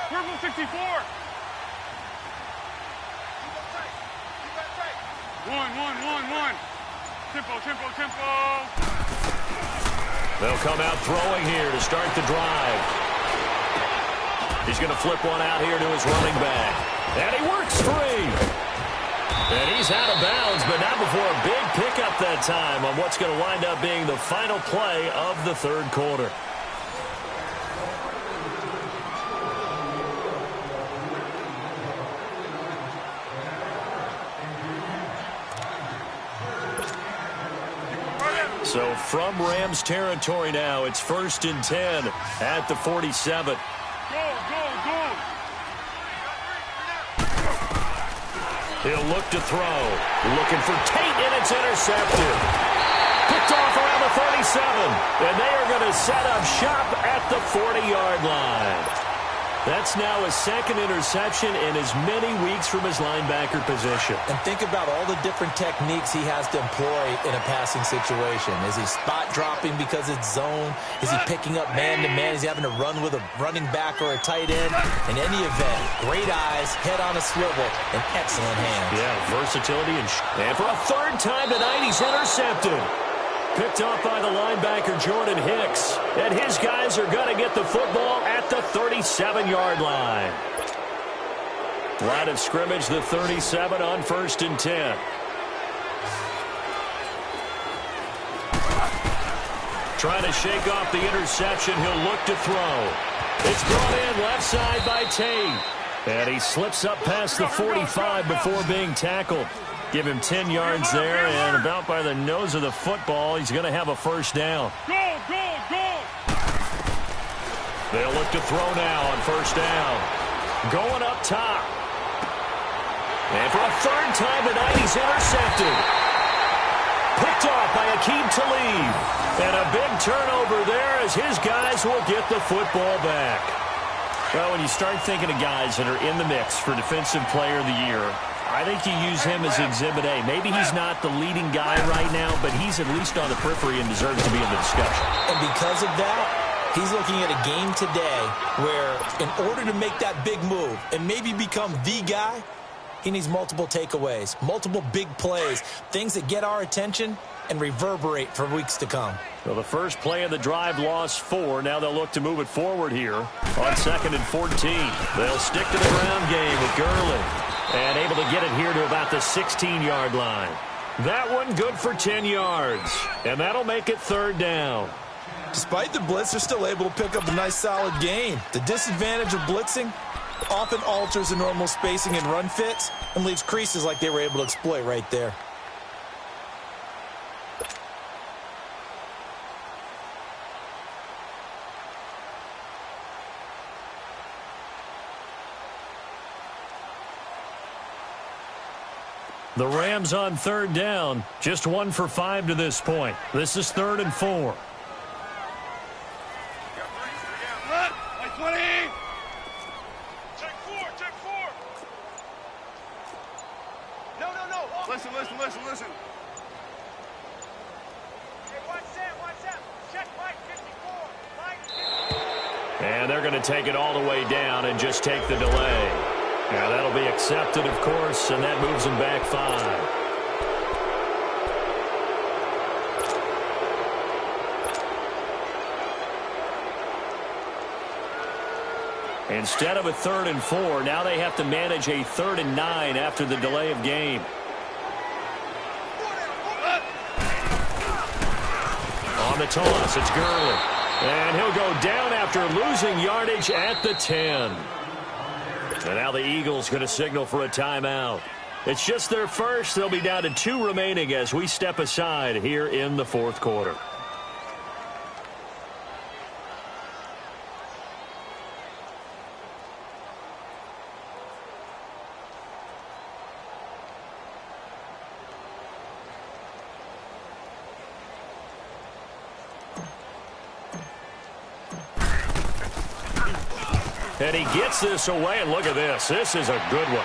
Purple 64. One. Tempo. They'll come out throwing here to start the drive. He's going to flip one out here to his running back. And he works free. And he's out of bounds, but not before a big pickup that time on what's going to wind up being the final play of the third quarter. So from Rams territory now, it's 1st and 10 at the 47. Go. He'll look to throw. Looking for Tate, and it's intercepted. Picked off around the 37. And they are going to set up shop at the 40-yard line. That's now his second interception in as many weeks from his linebacker position. And think about all the different techniques he has to employ in a passing situation. Is he spot dropping because it's zone? Is he picking up man-to-man? Is he having to run with a running back or a tight end? In any event, great eyes, head on a swivel, and excellent hands. Yeah, versatility. And for a third time tonight, he's intercepted. Picked off by the linebacker, Jordan Hicks. And his guys are going to get the football at the 37-yard line. Line of scrimmage, the 37 on 1st and 10. Trying to shake off the interception. He'll look to throw. It's brought in left side by Tate. And he slips up past the 45 before being tackled. Give him 10 yards there, and about by the nose of the football, he's going to have a first down. Go. They'll look to throw now on first down. Going up top. And for a third time tonight, he's intercepted. Picked off by Aqib Talib. And a big turnover there as his guys will get the football back. Well, when you start thinking of guys that are in the mix for Defensive Player of the Year, I think you use him as Exhibit A. Maybe he's not the leading guy right now, but he's at least on the periphery and deserves to be in the discussion. And because of that, he's looking at a game today where in order to make that big move and maybe become the guy, he needs multiple takeaways, multiple big plays, things that get our attention and reverberate for weeks to come. Well, the first play of the drive lost 4. Now they'll look to move it forward here on 2nd and 14. They'll stick to the ground game with Gurley. And able to get it here to about the 16-yard line. That one good for 10 yards. And that'll make it 3rd down. Despite the blitz, they're still able to pick up a nice solid gain. The disadvantage of blitzing often alters the normal spacing and run fits and leaves creases like they were able to exploit right there. The Rams on 3rd down, just 1 for 5 to this point. This is 3rd and 4. Like 20. Check 4. No. Listen. Hey, watch that. Check Mike 54. And they're going to take it all the way down and just take the delay. Now that'll be accepted, of course, and that moves them back 5. Instead of a 3rd and 4, now they have to manage a 3rd and 9 after the delay of game. On the toss, it's Gurley. And he'll go down after losing yardage at the 10. And now the Eagles going to signal for a timeout. It's just their first. They'll be down to 2 remaining as we step aside here in the 4th quarter. And he gets this away, and look at this. This is a good one.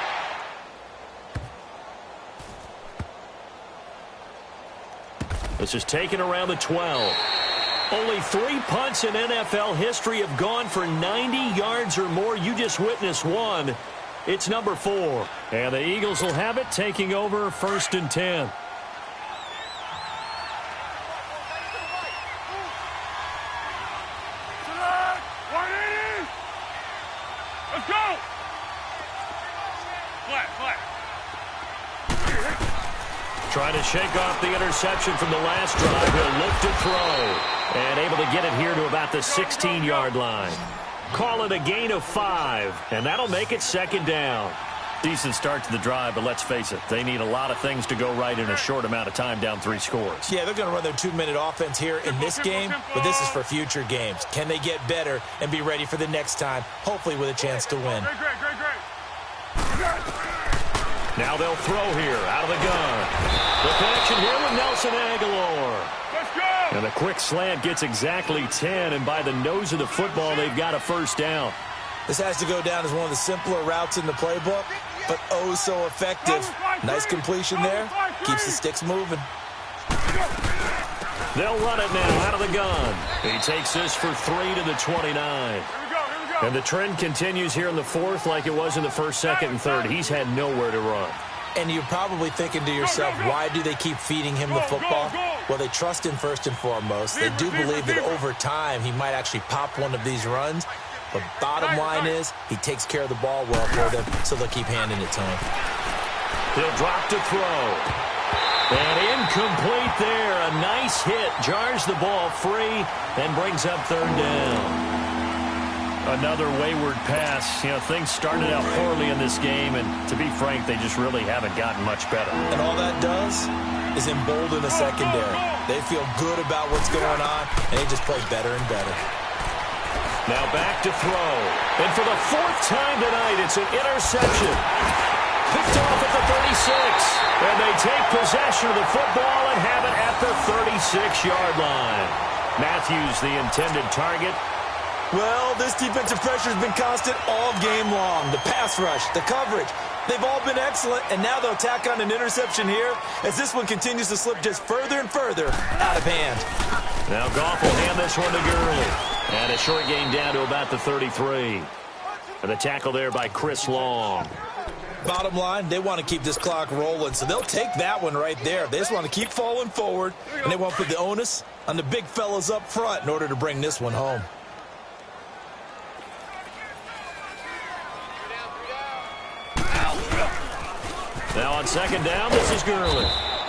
This is taken around the 12. Only 3 punts in NFL history have gone for 90 yards or more. You just witnessed one. It's number 4. And the Eagles will have it, taking over 1st and 10. Let's go! Trying to shake off the interception from the last drive. He'll look to throw. And able to get it here to about the 16-yard line. Call it a gain of 5. And that'll make it 2nd down. Decent start to the drive, but let's face it, they need a lot of things to go right in a short amount of time, down 3 scores. Yeah, they're going to run their 2-minute offense here in this game, but this is for future games. Can they get better and be ready for the next time, hopefully with a chance to win? Great. Now they'll throw here out of the gun. The connection here with Nelson Aguilar. Let's go! And a quick slant gets exactly 10, and by the nose of the football, they've got a 1st down. This has to go down as one of the simpler routes in the playbook, but oh so effective. Nice completion there. Keeps the sticks moving. They'll run it now out of the gun. He takes this for 3 to the 29. Here we go. And the trend continues here in the 4th like it was in the 1st, 2nd, and 3rd. He's had nowhere to run. And you're probably thinking to yourself, why do they keep feeding him the football? Well, they trust him first and foremost. They do believe that over time he might actually pop one of these runs. But bottom line is, he takes care of the ball well for them, so they'll keep handing it to him. He'll drop to throw. And incomplete there. A nice hit. Jars the ball free and brings up 3rd down. Another wayward pass. You know, things started out poorly in this game, and to be frank, they just really haven't gotten much better. And all that does is embolden the secondary. They feel good about what's going on, and they just play better and better. Now back to throw. And for the 4th time tonight, it's an interception. Picked off at the 36. And they take possession of the football and have it at the 36-yard line. Matthews, the intended target. Well, this defensive pressure has been constant all game long. The pass rush, the coverage, they've all been excellent, and now they'll tack on an interception here as this one continues to slip just further and further out of hand. Now Goff will hand this one to Gurley. And a short gain down to about the 33. And the tackle there by Chris Long. Bottom line, they want to keep this clock rolling, so they'll take that one right there. They just want to keep falling forward, and they want to put the onus on the big fellas up front in order to bring this one home. Now on 2nd down, this is Gurley.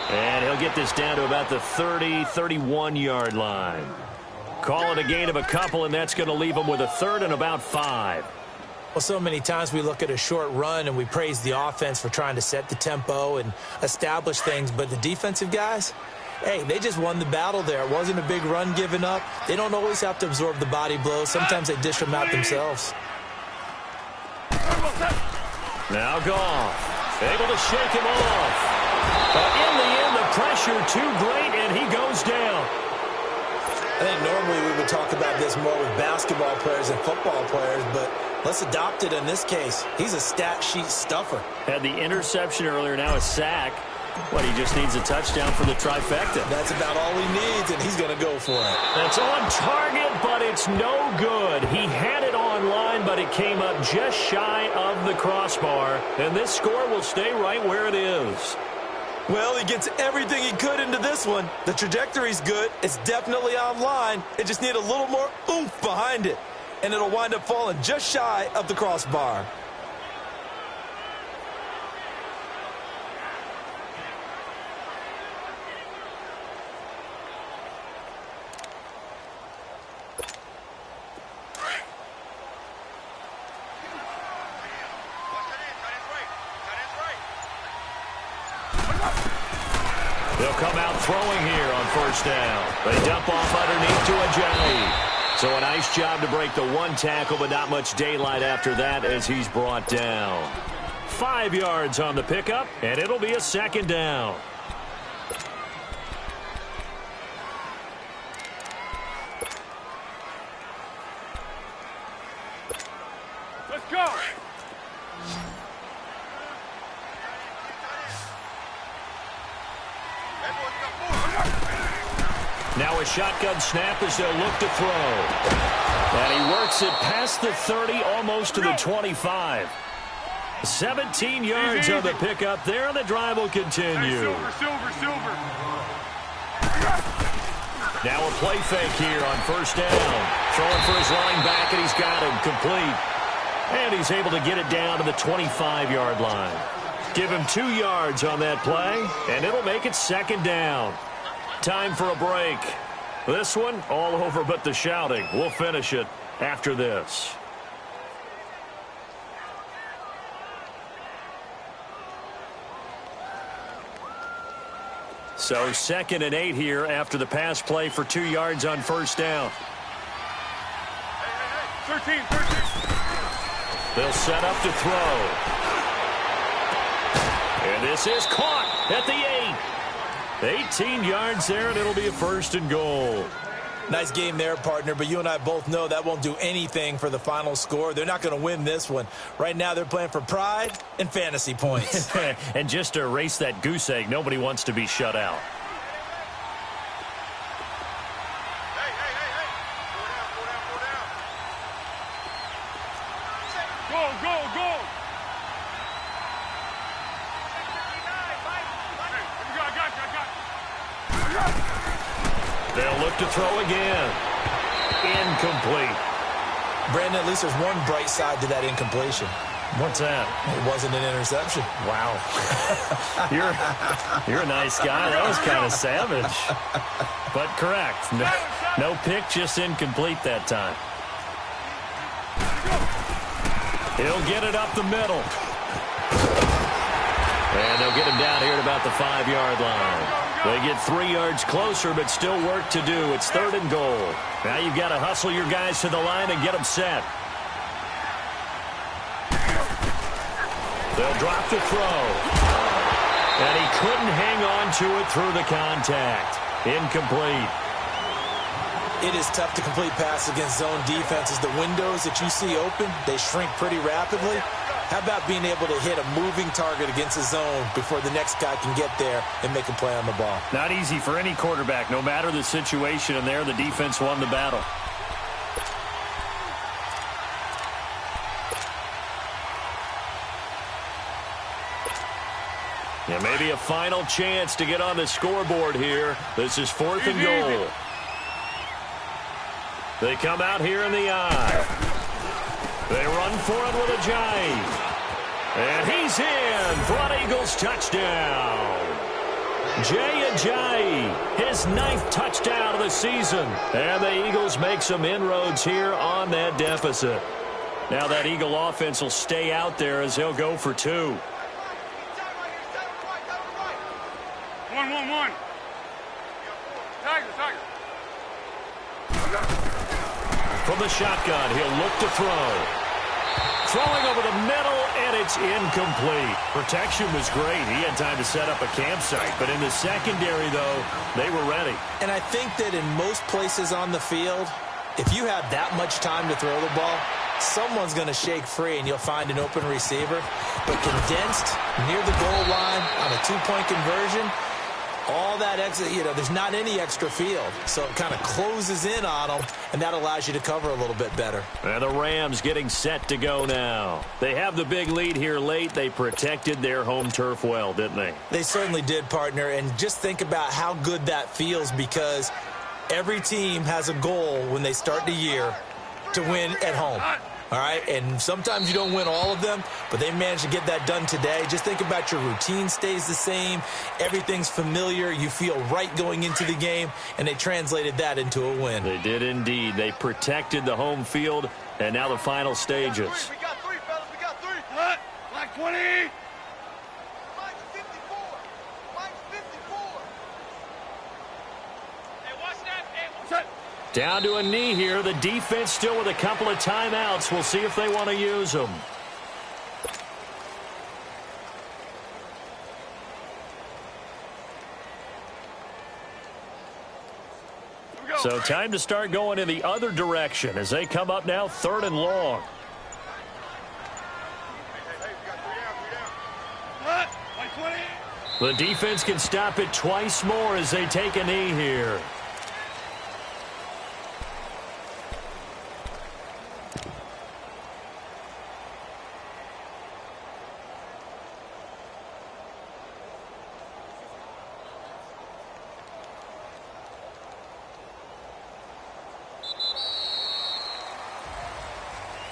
And he'll get this down to about the 30, 31-yard line. Call it a gain of a couple, and that's going to leave them with a 3rd and about 5. Well, so many times we look at a short run and we praise the offense for trying to set the tempo and establish things, but the defensive guys, hey, they just won the battle there. It wasn't a big run given up. They don't always have to absorb the body blows. Sometimes they dish them out themselves. Now Goff, able to shake him off. But in the end, the pressure too great, and he goes down. I think normally we would talk about this more with basketball players and football players, but let's adopt it in this case. He's a stat sheet stuffer. Had the interception earlier, now a sack. What, he just needs a touchdown for the trifecta. That's about all he needs, and he's going to go for it. That's on target, but it's no good. He had it on line, but it came up just shy of the crossbar, and this score will stay right where it is. Well, he gets everything he could into this one. The trajectory's good. It's definitely on line. It just needs a little more oomph behind it. and it'll wind up falling just shy of the crossbar. They'll come out throwing here on first down. They dump off underneath to Ajayi. So a nice job to break the one tackle, but not much daylight after that as he's brought down. 5 yards on the pickup, and it'll be a second down. Let's go. Now a shotgun snap as they'll look to throw. And he works it past the 30, almost to the 25. 17 yards on the pickup there, and the drive will continue. Silver. Now a play fake here on first down. Throwing for his running back, and he's got him complete. And he's able to get it down to the 25-yard line. Give him 2 yards on that play, and it'll make it second down. Time for a break. This one, all over but the shouting. We'll finish it after this. So 2nd and 8 here after the pass play for 2 yards on first down. 13. They'll set up to throw. And this is caught at the 8. 18 yards there, and it'll be a first and goal. Nice game there, partner, but you and I both know that won't do anything for the final score. They're not going to win this one. Right now, they're playing for pride and fantasy points. And just to erase that goose egg, nobody wants to be shut out. Go. They'll look to throw again. Incomplete. Brandon, at least there's one bright side to that incompletion. What's that? It wasn't an interception. Wow. You're a nice guy. That was kind of savage. But correct. No pick, just incomplete that time. He'll get it up the middle. And they'll get him down here at about the 5-yard line. They get 3 yards closer, but still work to do. It's 3rd and goal. Now you've got to hustle your guys to the line and get them set. They'll drop the throw. And he couldn't hang on to it through the contact. Incomplete. It is tough to complete passes against zone defenses. The windows that you see open, they shrink pretty rapidly. How about being able to hit a moving target against a zone before the next guy can get there and make a play on the ball? Not easy for any quarterback, no matter the situation, and there the defense won the battle. Yeah, maybe a final chance to get on the scoreboard here. This is 4th and goal. They come out here in the eye. They run for it with Ajayi. And he's in for an Eagles touchdown. Jay Ajayi, his 9th touchdown of the season. And the Eagles make some inroads here on that deficit. Now that Eagle offense will stay out there as they'll go for 2. 1. Tiger. From the shotgun, he'll look to throw. Throwing over the middle, and it's incomplete. Protection was great. He had time to set up a campsite. But in the secondary, though, they were ready. And I think that in most places on the field, if you have that much time to throw the ball, someone's going to shake free, and you'll find an open receiver. But condensed, near the goal line, on a 2-point conversion, all that extra, there's not any extra field. So it kind of closes in on them, and that allows you to cover a little bit better. And the Rams getting set to go now. They have the big lead here late. They protected their home turf well, didn't they? They certainly did, partner. And just think about how good that feels, because every team has a goal when they start the year, to win at home. All right, and sometimes you don't win all of them, but they managed to get that done today. Just think about your routine stays the same. Everything's familiar. You feel right going into the game, and they translated that into a win. They did indeed. They protected the home field, and now the final stages. We got three, fellas. We got three. What? Like 20. Mine's 54. Mine's 54. Hey, watch that. Hey, watch that. Down to a knee here. The defense still with a couple of timeouts. We'll see if they want to use them. So time to start going in the other direction as they come up now 3rd and long. The defense can stop it twice more as they take a knee here.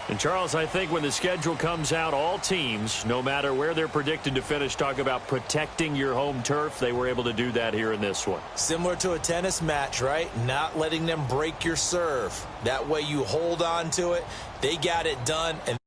And, Charles, I think when the schedule comes out, all teams, no matter where they're predicted to finish, talk about protecting your home turf. They were able to do that here in this one. Similar to a tennis match, right? Not letting them break your serve. That way you hold on to it. They got it done. And